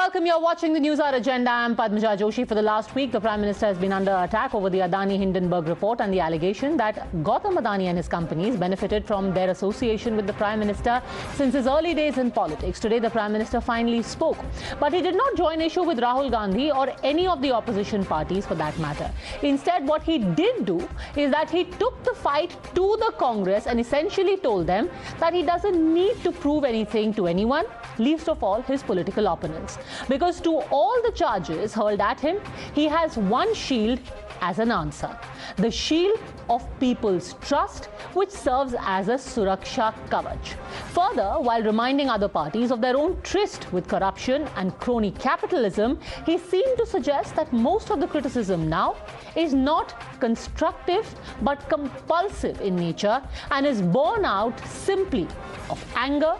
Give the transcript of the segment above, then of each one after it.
welcome. You're watching the Newshour Agenda. I'm Padmaja Joshi. For the last week, the Prime Minister has been under attack over the Adani Hindenburg report and the allegation that Adani and his companies benefited from their association with the Prime Minister since his early days in politics. Today, the Prime Minister finally spoke. But he did not join issue with Rahul Gandhi or any of the opposition parties for that matter. Instead, what he did do is that he took the fight to the Congress and essentially told them that he doesn't need to prove anything to anyone, least of all his political opponents. Because to all the charges hurled at him, he has one shield as an answer. The shield of people's trust, which serves as a Suraksha Kavach. Further, while reminding other parties of their own tryst with corruption and crony capitalism, he seemed to suggest that most of the criticism now is not constructive but compulsive in nature and is born out simply of anger,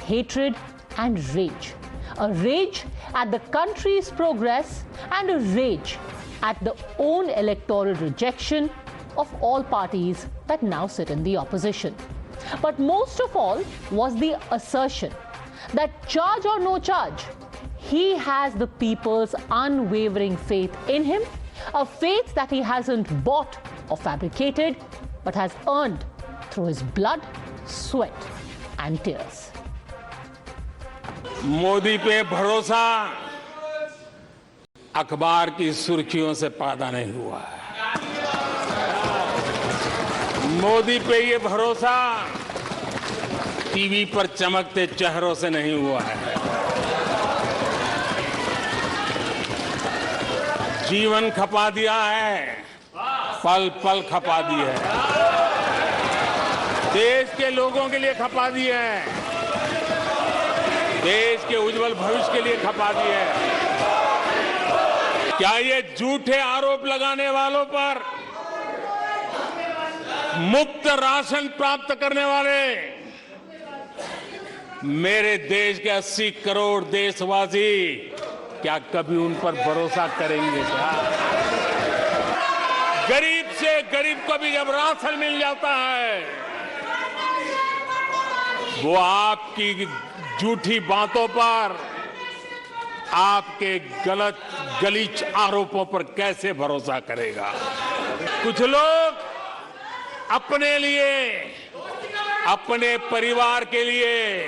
hatred, and rage. A rage at the country's progress and a rage at the own electoral rejection of all parties that now sit in the opposition. But most of all was the assertion that charge or no charge, he has the people's unwavering faith in him, a faith that he hasn't bought or fabricated, but has earned through his blood, sweat, and tears. Modi पे भरोसा अखबार की सुर्खियों से पैदा नहीं हुआ है। मोदी पे ये भरोसा टीवी पर चमकते चेहरों से नहीं हुआ है। जीवन खपा दिया है, पल पल खपा दी है, देश के लोगों के लिए खपा दी है, देश के उज्जवल भविष्य के लिए खपा दी है। क्या ये झूठे आरोप लगाने वालों पर मुफ्त राशन प्राप्त करने वाले मेरे देश के 80 करोड़ देशवासी क्या कभी उन पर भरोसा करेंगे क्या? गरीब से गरीब को भी जब राशन मिल जाता है, वो आपकी झूठी बातों पर, आपके गलत गलीच आरोपों पर कैसे भरोसा करेगा? कुछ लोग अपने लिए, अपने परिवार के लिए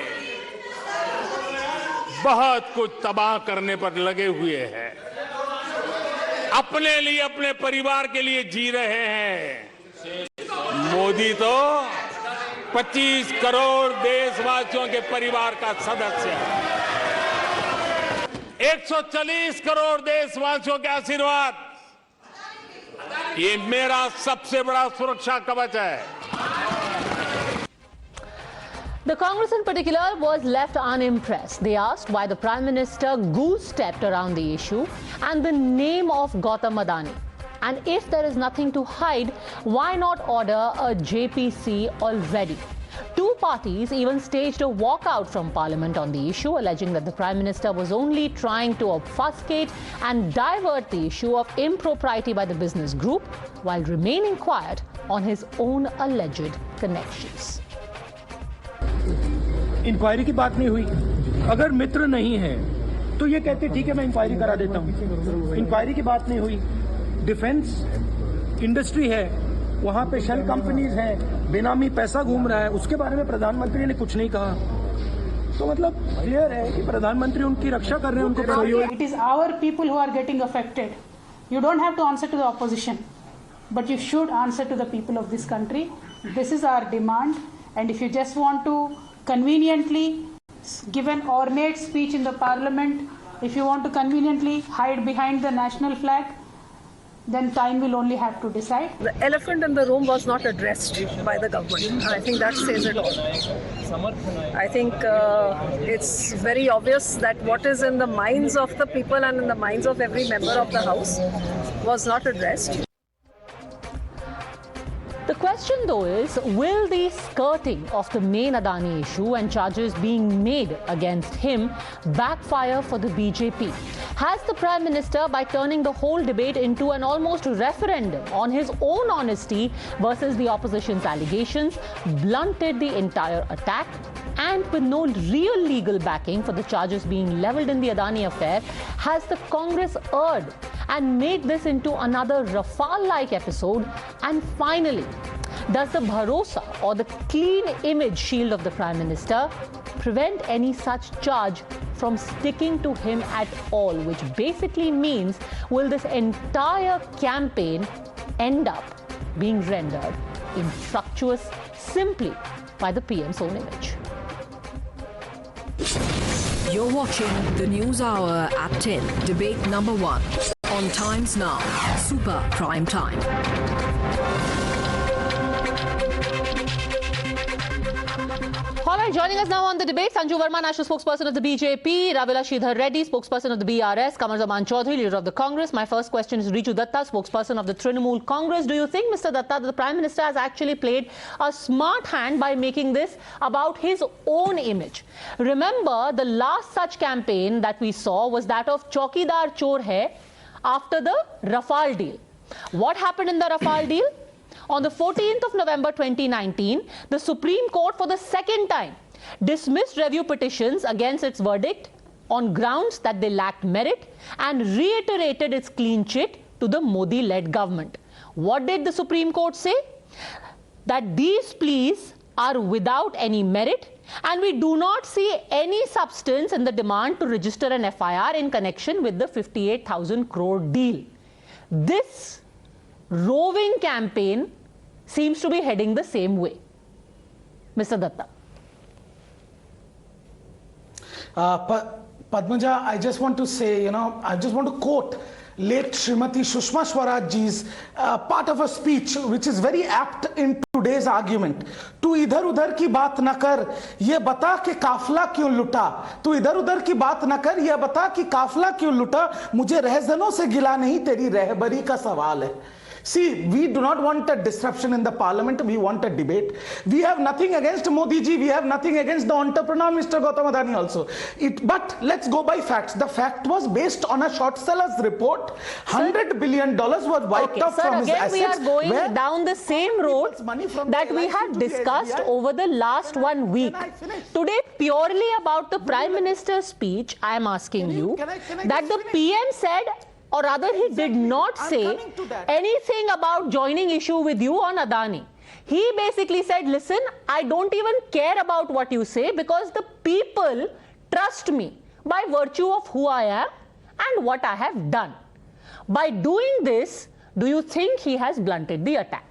बहुत कुछ तबाह करने पर लगे हुए हैं, अपने लिए, अपने परिवार के लिए जी रहे हैं। मोदी तो 25 करोड़ देशवासियों के परिवार का सदस्य है। 140 करोड़ देशवासियों के आशीर्वाद, ये मेरा सबसे बड़ा सुरक्षा कवच है। The Congress in particular was left unimpressed. They asked why the Prime Minister goose-stepped around the issue and the name of Adani. And if there is nothing to hide, why not order a JPC already? Two parties even staged a walkout from Parliament on the issue, alleging that the Prime Minister was only trying to obfuscate and divert the issue of impropriety by the business group while remaining quiet on his own alleged connections. Inquiry की बात नहीं हुई। अगर मित्र नहीं है तो ये कहते ठीक है मैं इंक्वायरी करा देता हूँ। इंक्वायरी की बात नहीं हुई। डिफेंस इंडस्ट्री है, वहां पे शेल कंपनीज हैं, बेनामी पैसा घूम रहा है, उसके बारे में प्रधानमंत्री ने कुछ नहीं कहा। तो मतलब क्लियर है कि प्रधानमंत्री उनकी रक्षा कर रहे हैं, उनको। It is our people who are getting affected. You don't have to answer to the opposition, but you should answer to the people of this country. This is our demand, and if you just want to conveniently give an ornate speech in the parliament, if you want to conveniently hide behind the national flag, then time will only have to decide. The elephant in the room was not addressed by the government. I think that says it all. I think it's very obvious that what is in the minds of the people and in the minds of every member of the House was not addressed. The question, though, is will the skirting of the main Adani issue and charges being made against him backfire for the BJP? Has the Prime Minister, by turning the whole debate into an almost referendum on his own honesty versus the opposition's allegations, blunted the entire attack and with no real legal backing for the charges being leveled in the Adani affair, has the Congress erred and made this into another Rafale-like episode? And finally, does the Bharosa or the clean image shield of the Prime Minister prevent any such charge from sticking to him at all? Which basically means, will this entire campaign end up being rendered infructuous simply by the PM's own image? You're watching the News Hour at 10, debate number 1 on Times Now, Super Prime Time. All right, joining us now on the debate, Sanju Verma, National Spokesperson of the BJP, Idhar Reddy, Spokesperson of the BRS, Kamar Zaman Chaudhary, Leader of the Congress. My first question is Riju Dutta, Spokesperson of the Trinamool Congress. Do you think, Mr. Dutta, that the Prime Minister has actually played a smart hand by making this about his own image? Remember, the last such campaign that we saw was that of Chaukidar Chor Hai after the Rafale deal. What happened in the Rafale deal? On the 14th of November 2019, the Supreme Court for the second time dismissed review petitions against its verdict on grounds that they lacked merit and reiterated its clean chit to the Modi-led government. What did the Supreme Court say? That these pleas are without any merit and we do not see any substance in the demand to register an FIR in connection with the 58,000 crore deal. This roving campaign seems to be heading the same way. Mr. Dutta. Padmaja, I just want to say, I just want to quote late Srimati Sushma Swaraj ji's part of a speech which is very apt in today's argument. तू इधर उधर की बात न कर, ये बता कि काफिला क्यों लुटा. तू इधर उधर की बात न कर, ये बता कि काफिला क्यों लुटा. मुझे रहजनों से गिला नहीं, तेरी रहबरी का सवाल है. See, we do not want a disruption in the parliament. We want a debate. We have nothing against Modi ji. We have nothing against the entrepreneur, Mr. Gautam Adani also. But let's go by facts. The fact was based on a short seller's report. $100 billion was wiped off from his assets. We are going down the same road that we had discussed over the last 1 week. Today, purely about the Prime Minister's speech, I am asking you that the PM said, or rather he did not say anything about joining issue with you on Adani. He basically said, listen, I don't even care about what you say because the people trust me by virtue of who I am and what I have done. By doing this, do you think he has blunted the attack?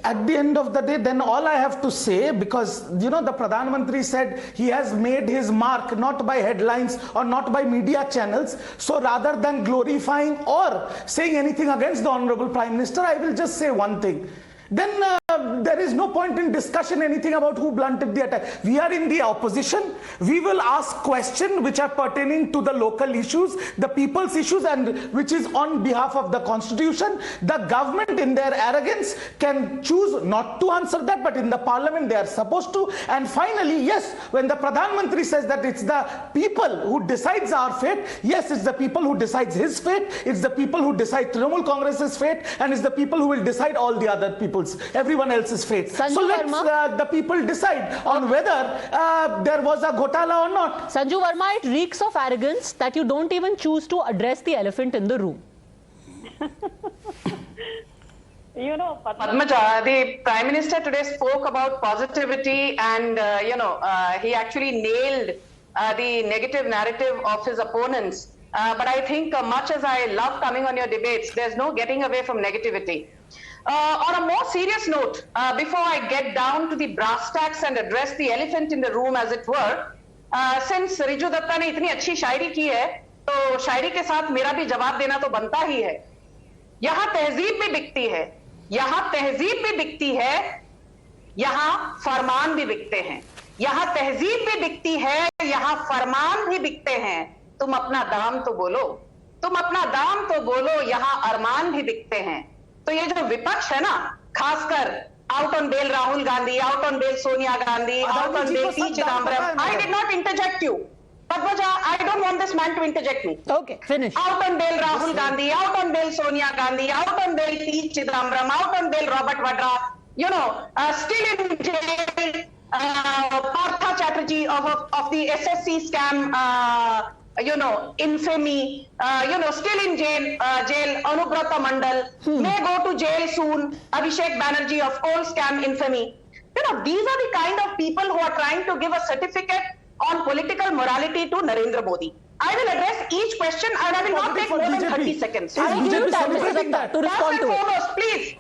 At the end of the day, then all I have to say, because the Pradhan Mantri said he has made his mark not by headlines or not by media channels. So rather than glorifying or saying anything against the Honorable Prime Minister, I will just say one thing. Then there is no point in discussion anything about who blunted the attack. We are in the opposition. We will ask questions which are pertaining to the local issues, the people's issues, and which is on behalf of the constitution. The government in their arrogance can choose not to answer that, but in the parliament they are supposed to. And finally, yes, when the Pradhan Mantri says that it's the people who decides our fate, yes, it's the people who decides his fate, it's the people who decide Trinamool Congress's fate, and it's the people who will decide all the other people's, everyone else's fate. Sanju, so let's the people decide on whether there was a ghotala or not. Sanju Verma, it reeks of arrogance that you don't even choose to address the elephant in the room. Padmaja, the Prime Minister today spoke about positivity and, he actually nailed the negative narrative of his opponents. But I think much as I love coming on your debates, there's no getting away from negativity. On a more serious note, before I get down to the brass tacks and address the elephant in the room, as it were, since Riju Dutta ने इतनी अच्छी शायरी की है, तो शायरी के साथ मेरा भी जवाब देना तो बनता ही है. यहाँ तहजीब भी बिकती है, यहाँ तहजीब भी बिकती है, यहाँ फरमान भी बिकते हैं. यहाँ तहजीब भी बिकती है, यहाँ फरमान भी बिकते हैं. तुम अपना दाम तो बोलो, तुम अपना दाम तो बोलो, यहाँ अरमान भी बिकते हैं. तो ये जो विपक्ष है ना, खासकर out on bail Rahul Gandhi, out on bail Sonia Gandhi, out on bail P Chidambaram, I did not interject you, Padmaja, I don't want this man to interject me. Okay, finish. Out on bail Rahul Gandhi, out on bail Sonia Gandhi, out on bail P. Chidambaram, out on bail Robert Vadra, still in jail, Partha Chatterjee of the SSC scam, infamy, still in jail, Anubrata Mandal, may go to jail soon, Abhishek Banerjee of coal scam infamy. These are the kind of people who are trying to give a certificate on political morality to Narendra Modi. I will address each question and I will not take more than 30 seconds. I will give you time, Mr. Dutta, to respond to it. Please.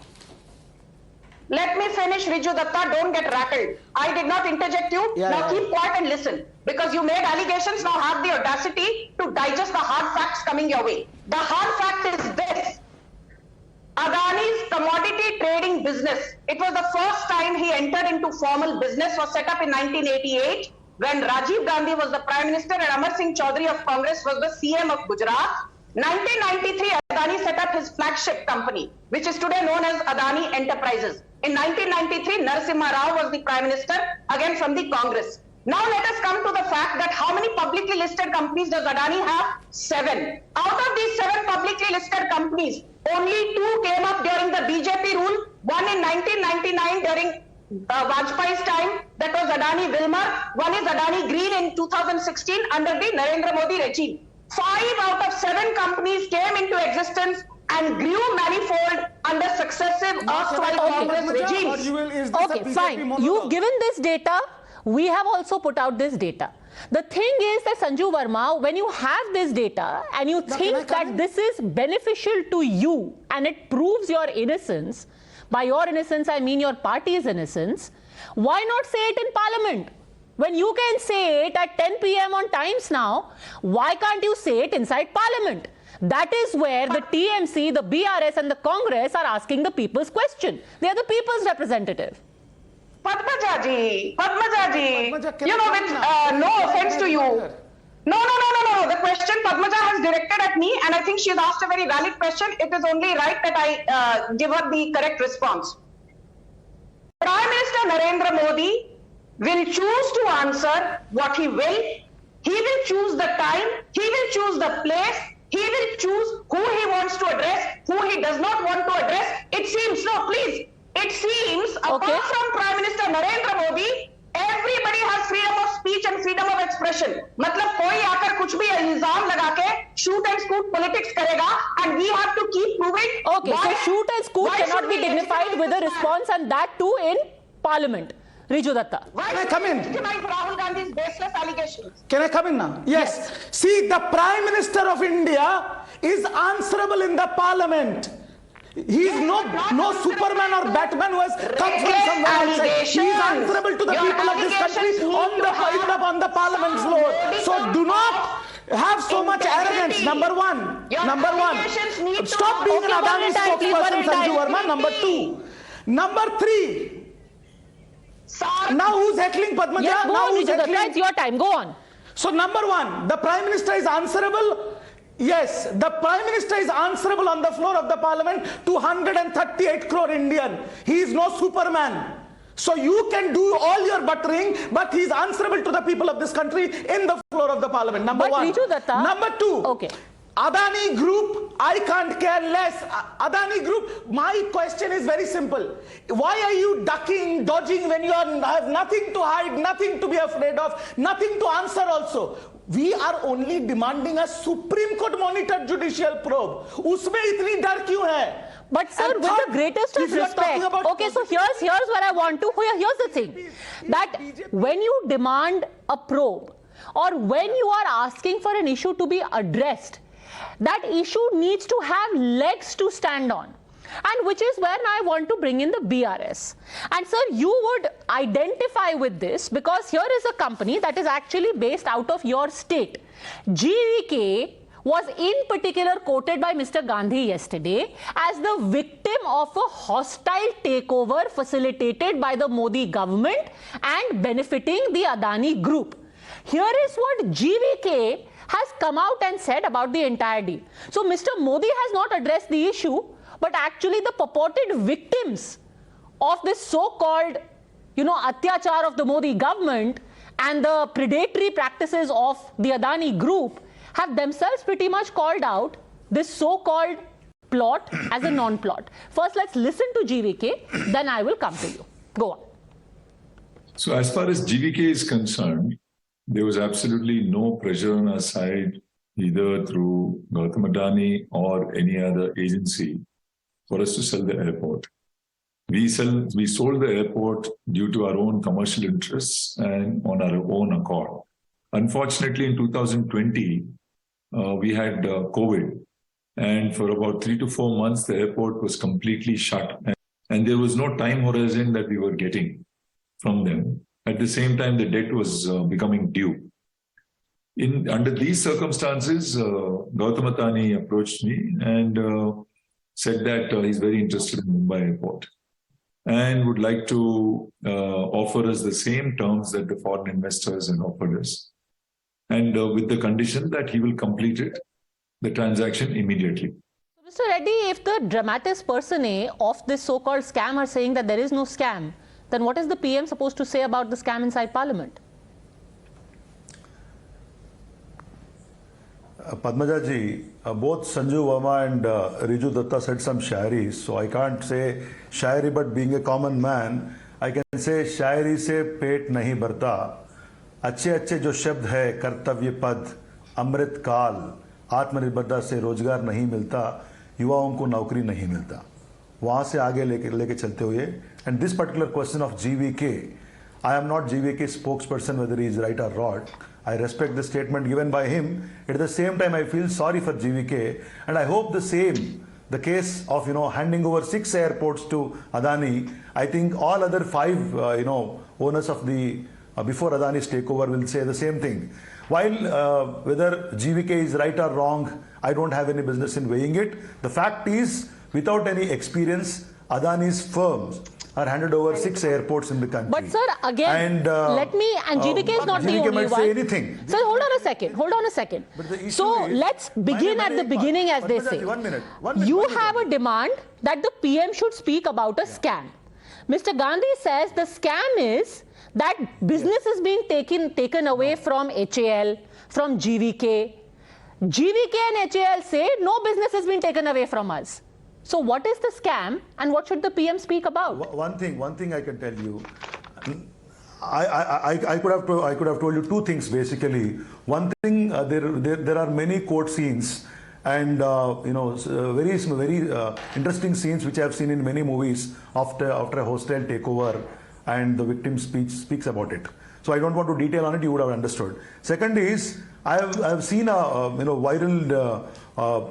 Let me finish, Riju Dutta. Don't get rattled. I did not interject you. Now keep quiet and listen. Because you made allegations, now have the audacity to digest the hard facts coming your way. The hard fact is this. Adani's commodity trading business, it was the first time he entered into formal business, was set up in 1988 when Rajiv Gandhi was the Prime Minister and Amar Singh Chaudhary of Congress was the CM of Gujarat. 1993, Adani set up his flagship company, which is today known as Adani Enterprises. In 1993, Narasimha Rao was the Prime Minister, again from the Congress. Now let us come to the fact that how many publicly listed companies does Adani have? 7. Out of these 7 publicly listed companies, only 2 came up during the BJP rule. One in 1999 during Vajpayee's time, that was Adani Verma. One is Adani Green in 2016 under the Narendra Modi regime. 5 out of 7 companies came into existence and grew manifold under successive erstwhile Congress regimes. Okay, fine. You've given this data. We have also put out this data. The thing is that Sanju Verma, when you have this data and you think that this is beneficial to you and it proves your innocence, by your innocence I mean your party's innocence, why not say it in Parliament? When you can say it at 10 p.m. on Times Now, why can't you say it inside Parliament? That is where the TMC, the BRS and the Congress are asking the people's question. They are the people's representative. Padmaja ji, with no offense to you. No. The question Padmaja has directed at me and I think she has asked a very valid question. It is only right that I give her the correct response. Prime Minister Narendra Modi will choose to answer what he will. He will choose the time. He will choose the place. He will choose who he wants to address, who he does not want to address. It seems, no, please. It seems, apart from Prime Minister Narendra Modi, everybody has freedom of speech and freedom of expression. मतलब कोई आकर कुछ भी इल्जाम लगा के shoot and scoot politics करेगा, and we have to keep proving. Okay, so shoot and scoot cannot be dignified with a response, and that too in Parliament. Riju Dutta. Can I come in? Rahul Gandhi's baseless allegations. Can I come in now? Yes. See, the Prime Minister of India is answerable in the Parliament. He is no Superman or Batman who has come from somewhere outside. He is answerable to the people of this country on the Parliament floor. So do not have so much arrogance. Number one. Stop being an Adani spokesperson, Sanju Verma. Number 2. Number 3. Now who's heckling Padmaja? Yeah, go on, Riju Dutta. It's your time. Go on. So number 1, the Prime Minister is answerable. Yes, the Prime Minister is answerable on the floor of the Parliament to 138 crore Indian. He is no Superman. So you can do all your buttering, but he is answerable to the people of this country in the floor of the Parliament. Number 1. Riju Dutta, Number 2. Okay. Adani Group, I can't care less. Adani Group, my question is very simple. Why are you ducking, dodging when you have nothing to hide, nothing to be afraid of, nothing to answer also? We are only demanding a Supreme Court monitored judicial probe. Usme itni dar kyun hai? But sir, with the greatest of respect, okay, so here's what I want to, here's the thing, that when you demand a probe or when you are asking for an issue to be addressed, that issue needs to have legs to stand on. And which is where I want to bring in the BRS. And sir, you would identify with this because here is a company that is actually based out of your state. GVK was in particular quoted by Mr. Gandhi yesterday as the victim of a hostile takeover facilitated by the Modi government and benefiting the Adani group. Here is what GVK has come out and said about the entire deal. So Mr. Modi has not addressed the issue, but actually the purported victims of this so-called atyachar of the Modi government and the predatory practices of the Adani group have themselves pretty much called out this so-called plot as a non-plot. First, let's listen to GVK, then I will come to you. Go on. So as far as GVK is concerned, there was absolutely no pressure on our side, either through Gautam Adani or any other agency, for us to sell the airport. We sold the airport due to our own commercial interests and on our own accord. Unfortunately, in 2020, we had COVID. And for about 3 to 4 months, the airport was completely shut. And there was no time horizon that we were getting from them. At the same time, the debt was becoming due. Under these circumstances, Gautam Adani approached me and said that he's very interested in Mumbai airport and would like to offer us the same terms that the foreign investors had offered us. And with the condition that he will complete the transaction immediately. Mr. Reddy, if the dramatis personae of this so-called scam are saying that there is no scam, then what is the PM supposed to say about the scam inside Parliament? Padmaja ji, both Sanju Verma and Riju Dutta said some shairis, so I can't say shairi, but being a common man, I can say shairi se pet nahi bharta, अच्छे अच्छे जो शब्द है कर्तव्य पद, अमृत काल, आत्मनिर्भरता से रोजगार नहीं मिलता, युवाओं को नौकरी नहीं मिलता, वहाँ से आगे लेके चलते हुए, and this particular question of GVK, I am not GVK spokesperson whether he is right or wrong. I respect the statement given by him. At the same time, I feel sorry for GVK, and I hope the same, the case of handing over 6 airports to Adani. I think all other 5 owners of the before Adani's takeover will say the same thing. While whether GVK is right or wrong, I don't have any business in weighing it. The fact is, without any experience, Adani's firms are handed over 6 airports in the country. But sir, again, and GVK is not the only might one. Say anything. Sir, hold on a second. So let's begin at the beginning, as they say. 1 minute. You have a demand that the PM should speak about a scam. Mr. Gandhi says the scam is that business is being taken away from HAL, from GVK. GVK and HAL say no business has been taken away from us. So what is the scam and what should the PM speak about? One thing I can tell you, I could have told you 2 things basically. One thing, there are many court scenes and very interesting scenes which I have seen in many movies after a hostile takeover, and the victim speaks about it. So I don't want to detail on it, you would have understood. Second is, I have seen a viral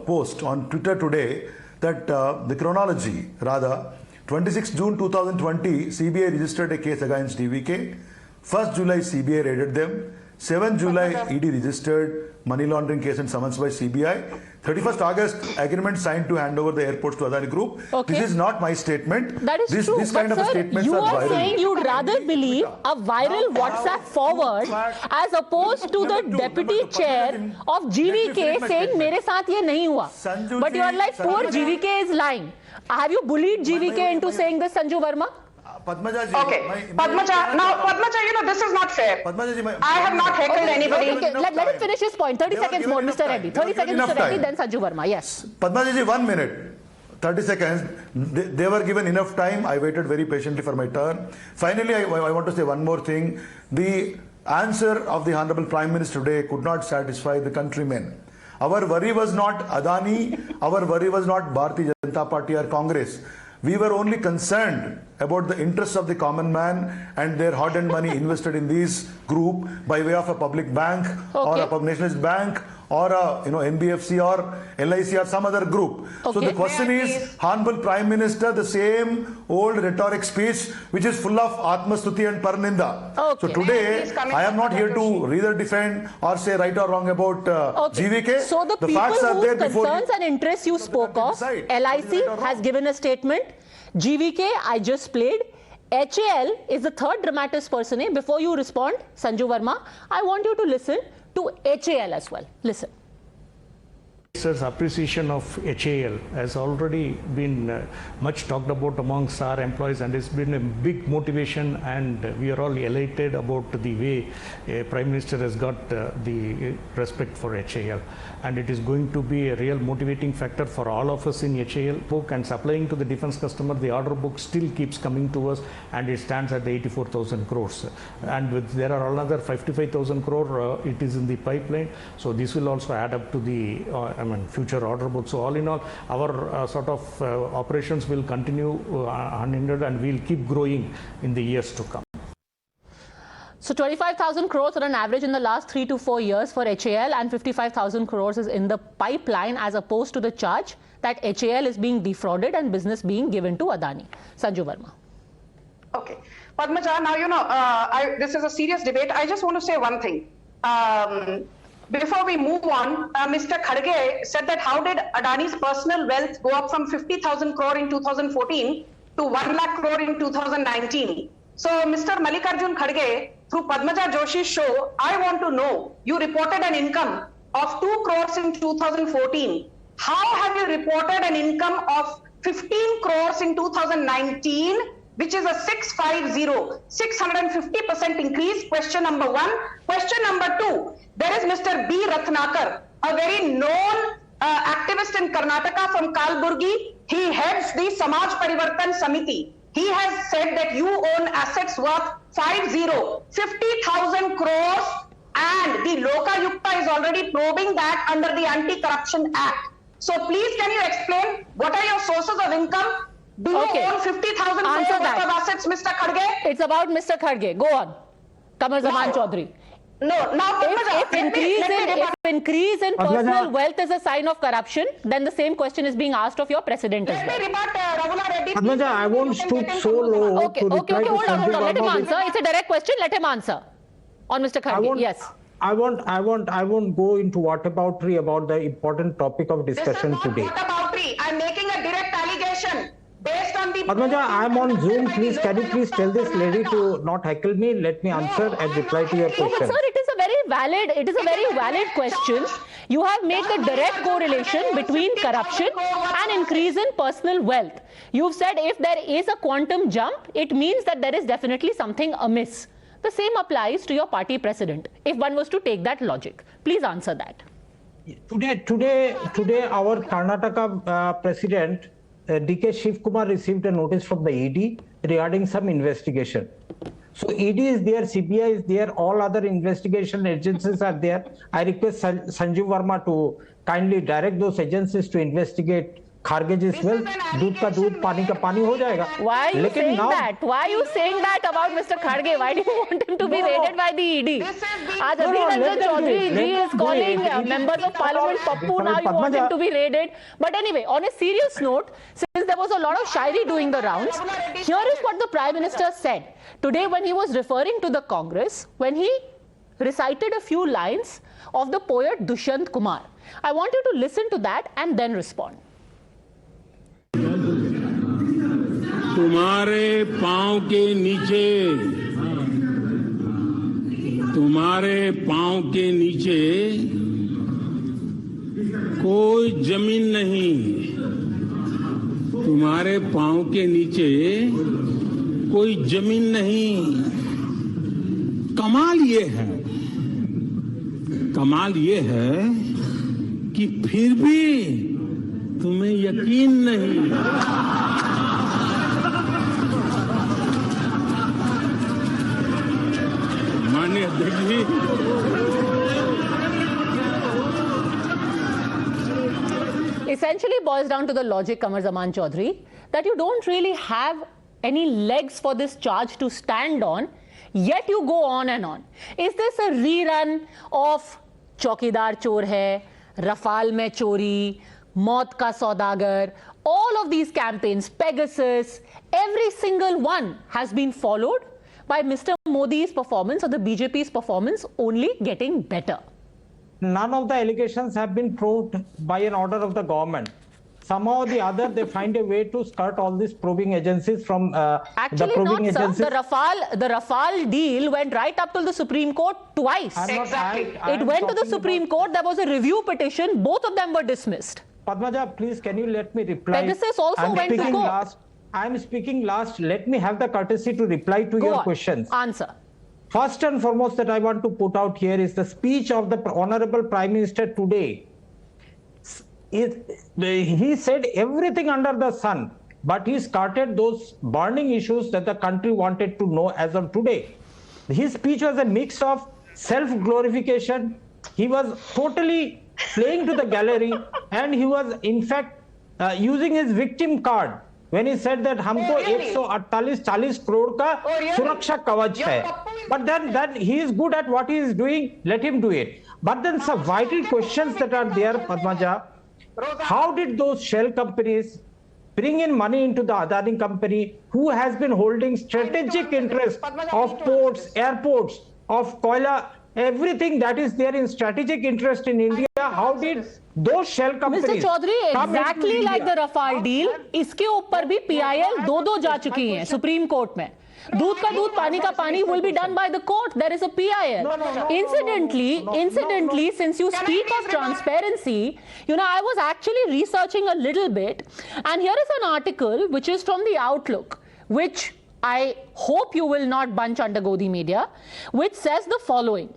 post on Twitter today that the chronology, rather, 26 June 2020, CBI registered a case against DVK. 1st July, CBI raided them. 7th July, ED registered money laundering case and summons by CBI. 31st August, agreement signed to hand over the airports to Adani Group. Okay. This is not my statement. That is true. This kind of statements you are are viral. saying you'd rather believe a viral WhatsApp forward as opposed to the deputy chair of GVK saying mere saath ye nahi hua. But you are like, poor GVK is lying. Have you bullied GVK into saying this, Sanju Verma? Padmaja ji, okay, Padmaja, this is not fair. Padmaja ji, I have not heckled anybody. Okay, let him finish his point. 30 seconds more, Mr. Reddy. 30 seconds, Mr. Reddy, then Sanju Verma. Yes. Padmaja ji, 1 minute. 30 seconds. They were given enough time. I waited very patiently for my turn. Finally, I want to say one more thing. The answer of the Honorable Prime Minister today could not satisfy the countrymen. Our worry was not Adani. Our worry was not Bharatiya Janata Party or Congress. We were only concerned about the interests of the common man and their hard-earned money invested in this group by way of a public bank or a nationalist bank or a NBFC or LIC or some other group. Okay. So the question is, Honorable Prime Minister, the same old rhetoric speech which is full of Atmastuti and Parninda. Okay. So today, I am not here to either defend or say right or wrong about GVK. So the people whose concerns and interests you spoke of, LIC has given a statement. GVK, I just played. HAL is the third dramatis personae. Before you respond, Sanju Verma, I want you to listen to HAL as well. Listen. Minister's appreciation of HAL has already been much talked about amongst our employees, and it's been a big motivation, and we are all elated about the way Prime Minister has got the respect for HAL, and it is going to be a real motivating factor for all of us in HAL book and supplying to the defense customer. The order book still keeps coming to us, and it stands at 84,000 crores, and there are another 55,000 crore it is in the pipeline, so this will also add up to the future order book. So all in all, our sort of operations will continue unhindered, and we'll keep growing in the years to come. So 25,000 crores on an average in the last 3 to 4 years for HAL, and 55,000 crores is in the pipeline, as opposed to the charge that HAL is being defrauded and business being given to Adani. Sanju Verma. Okay. Padmaja, now, this is a serious debate. I just want to say one thing. Before we move on, Mr. Kharge said that how did Adani's personal wealth go up from 50,000 crore in 2014 to 1 lakh crore in 2019? So, Mr. Mallikarjun Kharge, through Padmaja Joshi's show, I want to know, you reported an income of 2 crores in 2014. How have you reported an income of 15 crores in 2019, which is a 650% increase? Question number one. Question number two, there is Mr. B. Ratnakar, a very known activist in Karnataka from Kalburgi. He heads the Samaj Parivartan Samiti. He has said that you own assets worth 50,000 crores, and the Lokayukta is already probing that under the Anti-Corruption Act. So please, can you explain what are your sources of income? Do you own 50,000 crores worth of assets, Mr. Kharge? It's about Mr. Kharge. Go on. Kamar Zaman Chaudhary. No, now if increase in personal wealth is a sign of corruption, then the same question is being asked of your president as well. Padmaja, I won't stoop so low to reply to hold on. Let him answer. It's a direct question. Let him answer. On Mr. Kharge, yes. I won't go into whataboutery about the important topic of discussion today. Whataboutery. I'm making a direct allegation. Based on the Padmaja, I'm on Zoom. Please, can you please tell this lady to not heckle me? Let me answer and reply to your question. But sir, it is a very valid question. You have made the direct correlation between corruption and increase in personal wealth. You've said if there is a quantum jump, it means that there is definitely something amiss. The same applies to your party president, if one was to take that logic. Please answer that. Today, our Karnataka president, DK Shiv Kumar, received a notice from the ED regarding some investigation. So ED is there, CBI is there, all other investigation agencies are there. I request Sanju Verma to kindly direct those agencies to investigate Kharge's wealth. दूध का दूध, पानी का पानी हो जाएगा. Why are you saying that? Why are you saying that about Mr. Kharge? Why do you want him to be raided by the ED? Adani Chaudhary ji is calling members of parliament Pappu. Now you want him to be raided. But anyway, on a serious note, since there was a lot of shairi doing the rounds, here is what the Prime Minister said today when he was referring to the Congress, when he recited a few lines of the poet Dushyant Kumar. I want you to listen to that and then respond. तुम्हारे पांव के नीचे कोई जमीन नहीं. तुम्हारे पांव के नीचे कोई जमीन नहीं. कमाल ये है कि फिर भी तुम्हें यकीन नहीं. Essentially boils down to the logic, Kamar Zaman Chaudhary, that you don't really have any legs for this charge to stand on, yet you go on and on. Is this a rerun of Chaukidar Chor Hai, Rafale Mein Chori, Maut Ka Saudagar? All of these campaigns, Pegasus, every single one has been followed by Mr. Modi's performance or the BJP's performance only getting better. None of the allegations have been proved by an order of the government. somehow or the other they find a way to skirt all these probing agencies from actually the probing not, agencies. sir. The Rafale deal went right up to the Supreme Court twice. Exactly. It went to the Supreme Court. There was a review petition. Both of them were dismissed. Padmaja, please, can you let me reply? Pegasus also went to court. I'm speaking last. Let me have the courtesy to reply to your questions. Answer. First and foremost that I want to put out here is the speech of the Honorable Prime Minister today. He said everything under the sun, but he started those burning issues that the country wanted to know as of today. His speech was a mix of self-glorification. He was totally playing to the gallery, and he was in fact using his victim card when he said that हमको 148-40 crore का सुरक्षा कवच है. But then he is good at what he is doing. Let him do it. But then some vital questions that are there, Padmaja. How did those shell companies bring in money into the Adani company, who has been holding strategic interest of ports, airports, of Koila, everything that is there in strategic interest in India? How did those shell companies? Mr. Chaudhary, exactly like the Rafale deal, इसके ऊपर भी PIL दो जा चुकी हैं Supreme Court में. दूध का दूध, पानी का पानी will be done by the court. There is a PIL. Incidentally, since you speak of transparency, I was actually researching a little bit, and here is an article which is from the Outlook, which I hope you will not bunch under Godi Media, which says the following.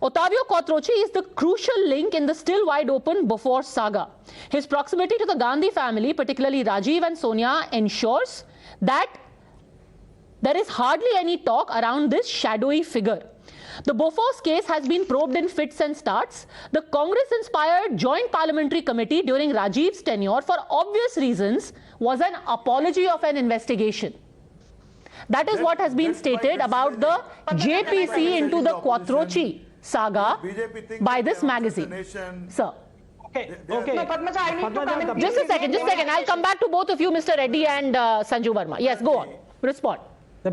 Ottavio Quattrochi is the crucial link in the still wide open Bofors saga. His proximity to the Gandhi family, particularly Rajiv and Sonia, ensures that there is hardly any talk around this shadowy figure. The Bofors case has been probed in fits and starts. The Congress-inspired Joint Parliamentary Committee during Rajiv's tenure, for obvious reasons, was an apology of an investigation. That is what has been stated about the JPC into the Quattrochi saga by this magazine. Sir. Okay. No, Padmaja, I need to come in. Just a second. I'll come back to both of you, Mr. Reddy and Sanju Verma. Yes, go on. Respond.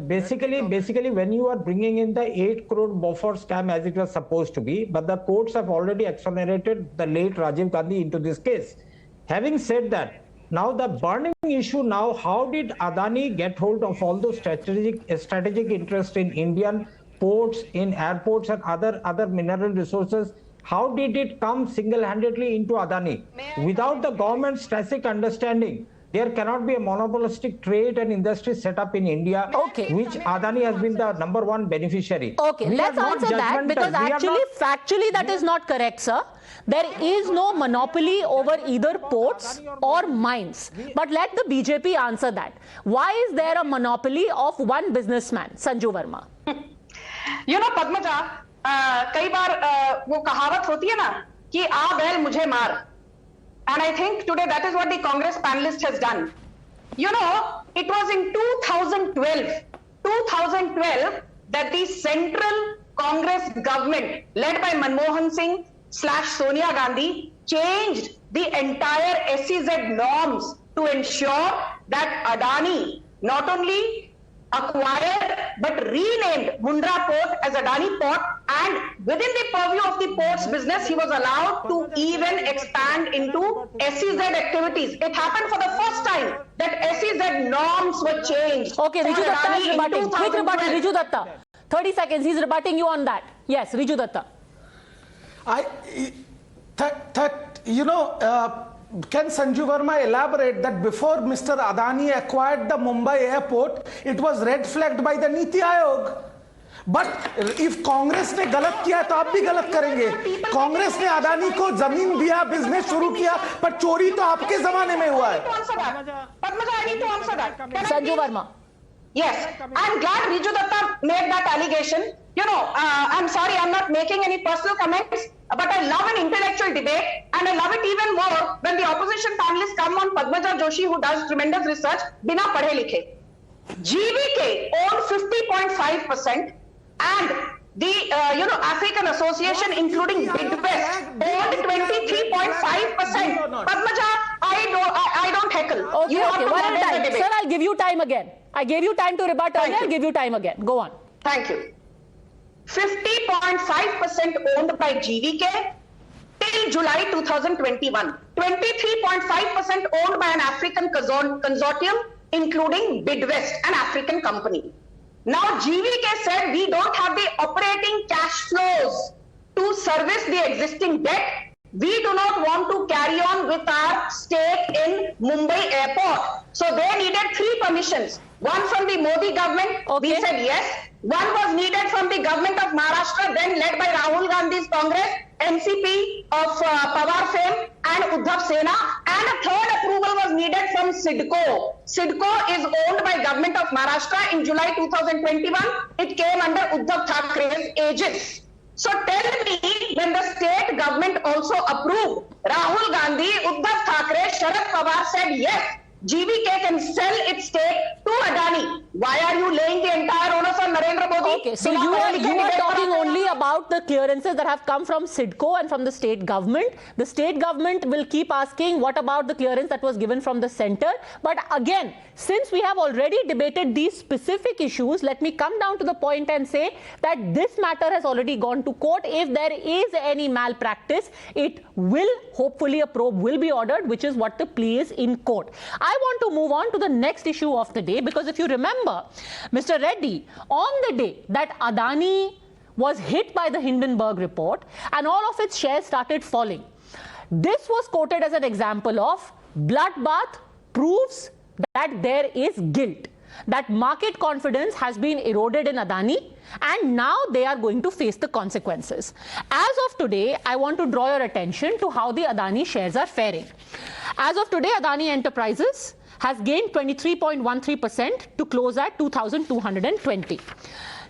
Basically, when you are bringing in the 8 crore Bofors scam as it was supposed to be, but the courts have already exonerated the late Rajiv Gandhi into this case. Having said that, now the burning issue now, how did Adani get hold of all those strategic interest in Indian ports, in airports and other mineral resources? How did it come single-handedly into Adani? Without the government's tacit understanding, there cannot be a monopolistic trade and industry set up in India, which Adani has been the #1 beneficiary. Okay, let's answer that, because actually, factually, that is not correct, sir. There is no monopoly over either ports or mines. But let the BJP answer that. Why is there a monopoly of one businessman? Sanju Verma. Padmaja, कई बार वो कहावत होती है ना कि आ बैल मुझे मार. And I think today that is what the Congress panelist has done. It was in 2012 that the central Congress government led by Manmohan Singh / Sonia Gandhi changed the entire SEZ norms to ensure that Adani not only acquired but renamed Mundra Port as Adani Port, and within the purview of the ports business, he was allowed to even expand into SEZ activities. It happened for the first time that SEZ norms were changed. Okay, Riju Dutta is rebutting. Quick rebuttal, Riju Dutta. 30 seconds, he's rebutting you on that. Yes, Riju Dutta. Can Sanju Verma elaborate that before Mr. Adani acquired the Mumbai airport, it was red flagged by the Niti Aayog? But if Congress ने गलत किया तो आप भी गलत करेंगे. कांग्रेस ने अदानी को जमीन दिया, बिजनेस शुरू किया, पर चोरी तो आपके जमाने में हुआ है. Padmaja, I need to answer that. Sanju Verma. Yes, I'm glad Riju Dutta made that allegation. I'm sorry, I'm not making any personal comments, but I love an intellectual debate, and I love it even more when the opposition panelists come on Padmaja Joshi, who does tremendous research, bina padhe likhe. GVK owned 50.5%, and the African Association, including Bidwest, owned 23.5%. Padmaja, I don't heckle. Okay, one at a time. Sir, I'll give you time again. I gave you time to rebut earlier. I'll give you time again. Go on. Thank you. 50.5% owned by GVK, till July 2021. 23.5% owned by an African consortium, including Bidwest, an African company. Now, GVK said we don't have the operating cash flows to service the existing debt. We do not want to carry on with our stake in Mumbai airport. So they needed 3 permissions. One from the Modi government, we said yes. One was needed from the government of Maharashtra, then led by Rahul Gandhi's Congress, NCP of Pawar fame, and Udhar Sena. And a third approval was needed from SIDCO. SIDCO is owned by government of Maharashtra. In July 2021, it came under Uddhav Thackeray's aegis. So tell me, when the state government also approved, Rahul Gandhi, Uddhav Thackeray, Sharad Pawar said yes, GVK can sell its stake to Adani. Why are you laying the entire onus on Narendra Modi? Okay, so you are talking only about the clearances that have come from SIDCO and from the state government. The state government will keep asking what about the clearance that was given from the center. But again, since we have already debated these specific issues, let me come down to the point and say that this matter has already gone to court. If there is any malpractice, it will, hopefully a probe will be ordered, which is what the plea is in court. I want to move on to the next issue of the day, because if you remember, Mr. Reddy, on the day that Adani was hit by the Hindenburg report and all of its shares started falling, this was quoted as an example of bloodbath proves that there is guilt, that market confidence has been eroded in Adani and now they are going to face the consequences. As of today, I want to draw your attention to how the Adani shares are faring. As of today, Adani Enterprises has gained 23.13% to close at 2,220.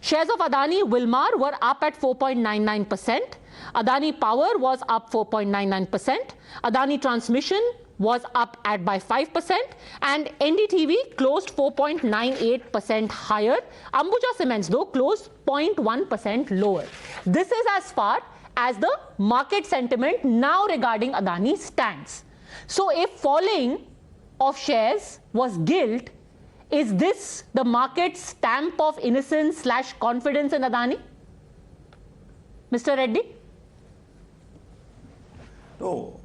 Shares of Adani Wilmar were up at 4.99%. Adani Power was up 4.99%. Adani Transmission was up by 5%, and NDTV closed 4.98% higher. Ambuja Cements, though, closed 0.1% lower. This is as far as the market sentiment now regarding Adani stands. So if falling of shares was guilt, is this the market's stamp of innocence / confidence in Adani? Mr. Reddy? No,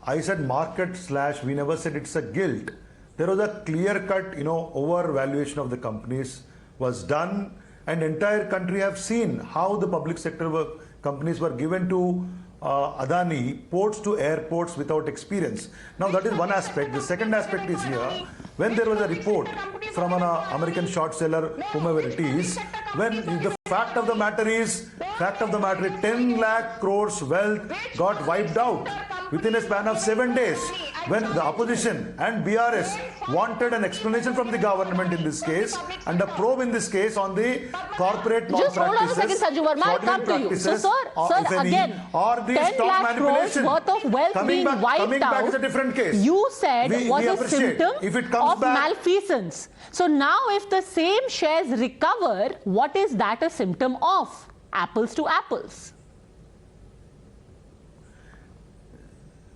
I said market / we never said it's a guilt. There was a clear-cut, overvaluation of the companies was done, and entire country have seen how the public sector companies were given to Adani, ports to airports without experience. Now that is one aspect. The second aspect is here, when there was a report from an American short seller, whomever it is, when the fact of the matter is 10 lakh crores wealth got wiped out within a span of 7 days. When the opposition and BRS wanted an explanation from the government in this case and a probe in this case on the corporate malpractices, just hold on a second, Sanju Verma, I'll come to you. So, sir, again, 10 lakh crores worth of wealth being wiped out, is a different case. You said was a symptom of malfeasance. So now if the same shares recover, what is that a symptom of? Apples to apples.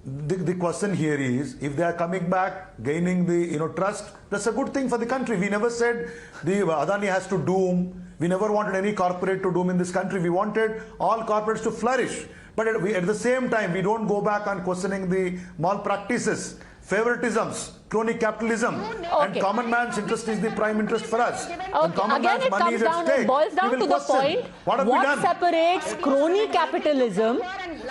The question here is, if they are coming back, gaining the trust, that's a good thing for the country. We never said the Adani has to doom. We never wanted any corporate to doom in this country. We wanted all corporates to flourish. But at the same time, we don't go back on questioning the malpractices, favoritisms, crony capitalism, and common man's interest is the prime interest for us. Again, it boils down to the point, what separates crony capitalism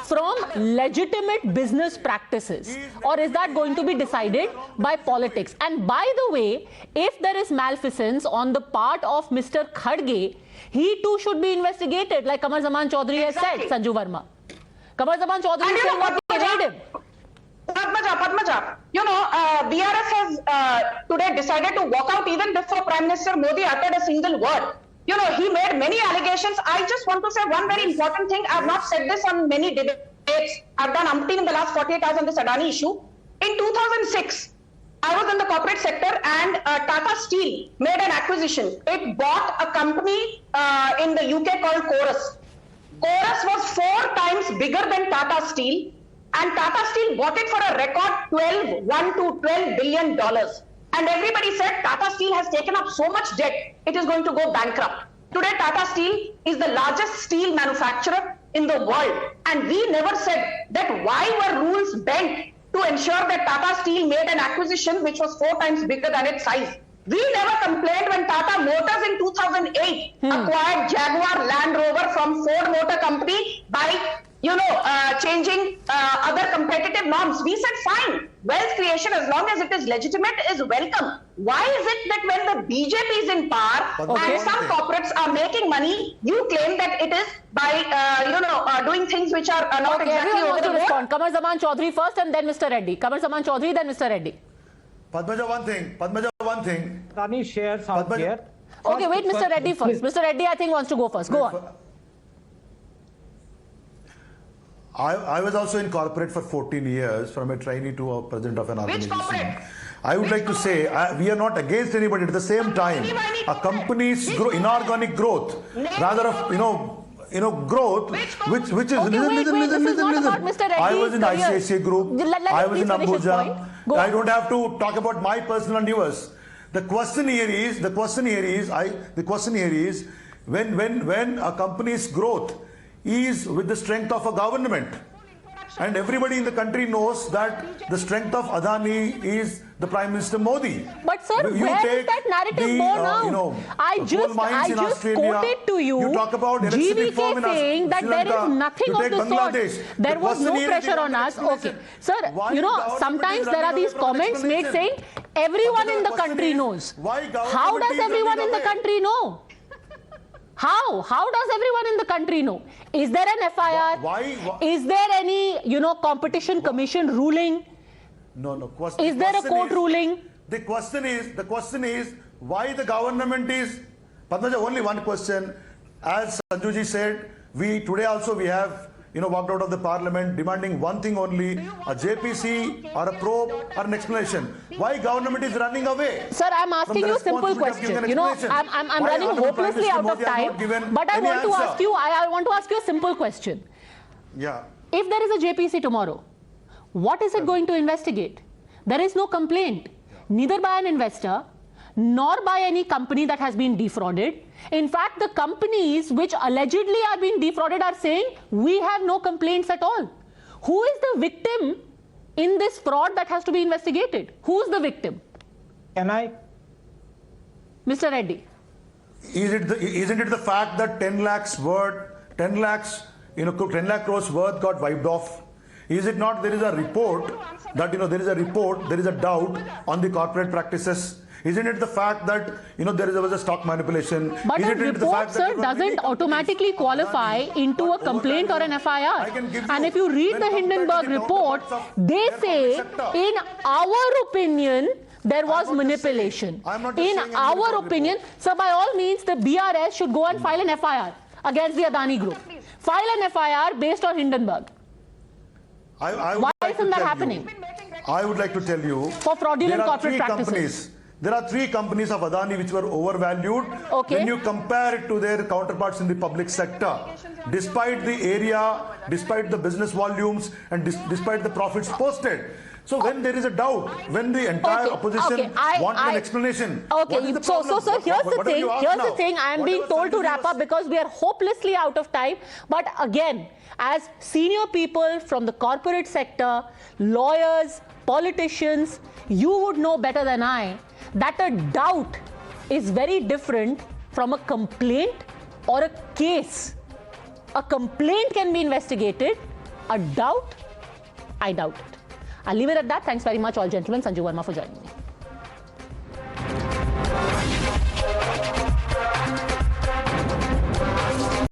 from legitimate business practices? Or is that going to be decided by politics? And by the way, if there is malfeasance on the part of Mr. Khadge, he too should be investigated, like Kamar Zaman Chaudhary has said, Sanju Verma. Kamar Zaman Chaudhary is saying what we made him. Padmaja, BRS has today decided to walk out even before Prime Minister Modi uttered a single word. He made many allegations. I just want to say one very important thing. I have not said this on many debates. I've done umpteen in the last 48 hours on this Adani issue. In 2006, I was in the corporate sector and Tata Steel made an acquisition. It bought a company in the UK called Chorus. Chorus was 4 times bigger than Tata Steel. And Tata Steel bought it for a record $12 billion. And everybody said Tata Steel has taken up so much debt, it is going to go bankrupt. Today, Tata Steel is the largest steel manufacturer. in the world. And we never said that why were rules bent to ensure that Tata Steel made an acquisition which was 4 times bigger than its size. We never complained when Tata Motors in 2008 acquired Jaguar Land Rover from Ford Motor Company by, changing other competitive norms. We said, fine, wealth creation as long as it is legitimate is welcome. Why is it that when the BJP is in power and some corporates are making money, you claim that it is by, doing things which are not exactly over the board? Qamar Zaman Chaudhary first and then Mr. Reddy. Qamar Zaman Chaudhary, then Mr. Reddy. Padmaja, one thing. Adani shares out here. Okay, wait, Mr. Reddy first. Mr. Reddy, I think, wants to go first. Go on. I was also in corporate for 14 years, from a trainee to a president of an organization. Which corporate? I would like to say, we are not against anybody. At the same time, a company's inorganic growth, rather of growth, which is listen. I was in ICICI Group. I was in Ambuja. I don't have to talk about my personal and yours. The question here is, when a company's growth is with the strength of a government, and everybody in the country knows that the strength of Adani is the Prime Minister Modi. But sir, where is that narrative born out? I just quoted to you, you talk about GVK saying that there is nothing of the sort. There was no pressure on us. Okay. Sir, sometimes there are these comments made saying everyone in the country knows. How does everyone in the country know? How does everyone in the country know? Is there an FIR? Is there any, competition commission ruling? No. Is there a court ruling? The question is why the government is. Padmaja, only one question. As Sanju said, today also we have walked out of the parliament demanding one thing only: a JPC or a probe or an explanation. Why government is running away? Sir, I'm asking you a simple question. I'm running hopelessly out of time, but I want to ask you. I want to ask you a simple question. Yeah. If there is a JPC tomorrow, what is it going to investigate? There is no complaint, neither by an investor nor by any company that has been defrauded. In fact, the companies which allegedly are being defrauded are saying we have no complaints at all. Who is the victim in this fraud that has to be investigated? Who is the victim? Can I? Mr. Reddy. Isn't it the fact that 10 lakh crores worth got wiped off? Is it not there is a report that there is a doubt on the corporate practices? Isn't it the fact that there was a stock manipulation? But a report, sir, doesn't automatically qualify into a complaint or an FIR. And if you read the Hindenburg report, they say, in our opinion, there was manipulation. In our opinion, so by all means, the BRS should go and file an FIR against the Adani group. File an FIR based on Hindenburg. Why isn't that happening? I would like to tell you, for fraudulent corporate practices. There are 3 companies of Adani which were overvalued when you compare it to their counterparts in the public sector. Despite the area, despite the business volumes, and despite the profits posted. So when there is a doubt, when the entire opposition wants an explanation. Okay, so here's the thing. I am being told to wrap up because we are hopelessly out of time. But again, as senior people from the corporate sector, lawyers, politicians, you would know better than I that a doubt is very different from a complaint or a case. A complaint can be investigated. A doubt, I doubt it. I'll leave it at that. Thanks very much, all gentlemen. Sanju Verma for joining me.